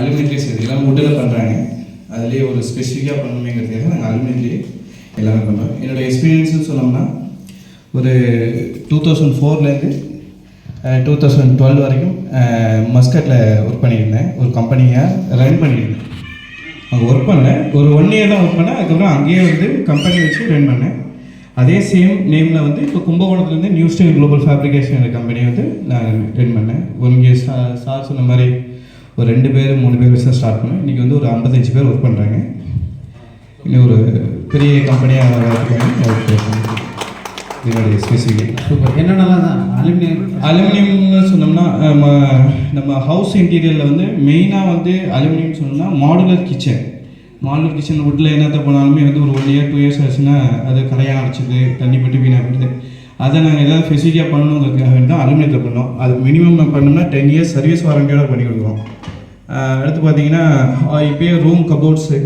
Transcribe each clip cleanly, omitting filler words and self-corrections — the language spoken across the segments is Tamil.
அலுமினியத்திலே செய்யுது. எல்லாம் வுட்டில் பண்ணுறாங்க. அதுலேயே ஒரு ஸ்பெசிஃபிக்காக பண்ணணுமேங்கிறதுக்காக நாங்கள் அலுமினியத்திலே எல்லாமே பண்ணுறோம். என்னோடய எக்ஸ்பீரியன்ஸ்னு சொன்னோம்னா ஒரு 2004லேருந்து 2012 வரைக்கும் மஸ்கட்டில் ஒர்க் பண்ணியிருந்தேன். ஒரு கம்பெனியை ரன் பண்ணியிருந்தேன். அங்கே ஒர்க் பண்ணேன். ஒரு 1 இயர் தான் ஒர்க் பண்ணேன். அதுக்கப்புறம் அங்கேயே வந்து கம்பெனி வச்சு ரன் பண்ணேன். அதே சேம் நேமில் வந்து இப்போ கும்பகோணத்துலேருந்து நியூ ஸ்டைல் குளோபல் ஃபேப்ரிகேஷன் கம்பெனியை வந்து நான் ரன் பண்ணேன். இங்கே சார் சொன்ன மாதிரி ஒரு 2 பேர் 3 பேர் வச்சு தான் ஸ்டார்ட் பண்ணேன். இன்றைக்கி வந்து ஒரு 55 பேர் ஒர்க் பண்ணுறாங்க. இன்னும் ஒரு பெரிய கம்பெனியாக என்னுடைய ஸ்பெசிஃபிக். சூப்பர். என்னென்னலாம் தான் அலுமினியம்னு சொன்னோம்னா நம்ம ஹவுஸ் இன்டீரியரில் வந்து மெயினாக வந்து அலுமினியம் சொன்னோம்னா மாடுலர் கிச்சன் வுட்டில் என்னத்தை போனாலுமே வந்து ஒரு 1 இயர் 2 இயர்ஸ் ஆச்சுன்னா அது கரையாக அடைச்சிது, தண்ணி பட்டு வீணாகிடுது. அதை நாங்கள் ஏதாவது ஃபெசிலிட்டியாக பண்ணணுங்கிறதுக்காக வேண்டி தான் அலுமினியத்தில் பண்ணோம். அது மினிமம் பண்ணோம்னா 10 இயர்ஸ் சர்வீஸ் வாரண்டியோட பண்ணி கொடுக்குறோம். அடுத்து பார்த்தீங்கன்னா இப்போயே ரூம் கபோர்ட்ஸு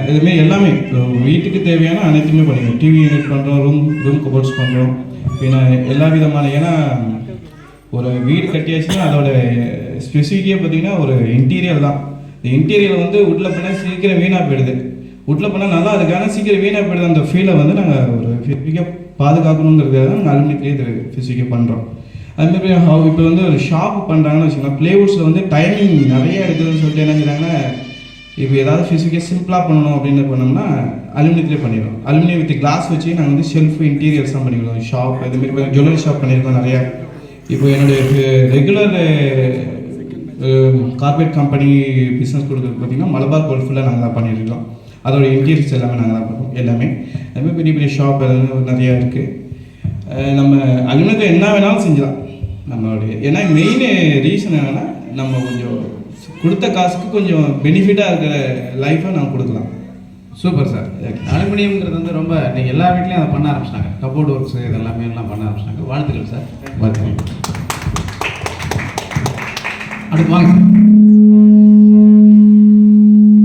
இதுமாரி எல்லாமே வீட்டுக்கு தேவையான அனைத்துமே பண்ணிக்கிறோம். டிவி யூனிட் பண்ணுறோம், ரூம் கபோர்ட்ஸ் பண்ணுறோம். ஏன்னா எல்லா விதமான, ஏன்னா ஒரு வீடு கட்டியாச்சுன்னா அதோட ஸ்பெசிஃபிக்காக பார்த்தீங்கன்னா ஒரு இன்டீரியர் தான். இந்த இன்டீரியர் வந்து வுட்டில் பண்ணால் சீக்கிரம் வீணாக போயிடுது. வுட்டில் பண்ணால் நல்லா அதுக்கான சீக்கிரம் வீணாக போயிடுது. அந்த ஃபீலை வந்து நாங்கள் ஒரு ஃபிசிக்காக பாதுகாக்கணுங்கிறதுக்காக தான் நாங்கள் அலுமினியத்திலே இது ஃபிசிக்காக பண்ணுறோம். அதுமாதிரி இப்போ வந்து ஒரு ஷாப் பண்ணுறாங்கன்னு வச்சுக்கோங்களேன். ப்ளேவுட்ஸில் வந்து டைமிங் நிறைய இருக்குதுன்னு சொல்லிட்டு என்ன செய்றாங்கன்னா, இப்போ ஏதாவது ஃபிசிக்காக சிம்பிளாக பண்ணணும் அப்படின்னு பண்ணோம்னா அலுமினியத்திலே பண்ணிடுவோம். அலுமினியம் வித் கிளாஸ் வச்சு நாங்கள் வந்து ஷெல்ஃப் இன்டீரியர்ஸ் தான் பண்ணிடுவோம். ஷாப் இதுமாரி ஜுவல்லரி ஷாப் பண்ணியிருக்கோம் நிறையா. இப்போ என்னுடைய ரெகுலர் கார்பரேட் கம்பெனி பிஸ்னஸ் கொடுக்குறது பார்த்திங்கன்னா மலபார் கோல்ட் ஃபுல்லாக நாங்கள் தான் பண்ணியிருக்கோம். அதோட இன்டீரியர்ஸ் எல்லாமே நாங்கள் தான் பண்ணுவோம் எல்லாமே. அதுமாதிரி பெரிய பெரிய ஷாப் எல்லாம் நிறையா இருக்குது. நம்ம அலுமினியத்தில் என்ன வேணாலும் செஞ்சலாம் நம்மளுடைய. ஏன்னா மெயின் ரீசன் என்னென்னா நம்ம கொஞ்சம் கொடுத்த காசுக்கு கொஞ்சம் பெனிஃபிட்டாக இருக்கிற லைஃப்பை நம்ம கொடுக்கலாம். Super sir. அலுமினியம்ங்கிறது வந்து ரொம்ப நீங்கள் எல்லா வீட்லேயும் அதை பண்ண ஆரம்பிச்சிட்டாங்க. கபோர்டு ஒர்க்ஸ் இதெல்லாமே எல்லாம் பண்ண ஆரம்பிச்சிட்டாங்க. வாழ்த்துக்கள் சார். வாழ்த்துக்கள். அடுத்து வாங்க சார்.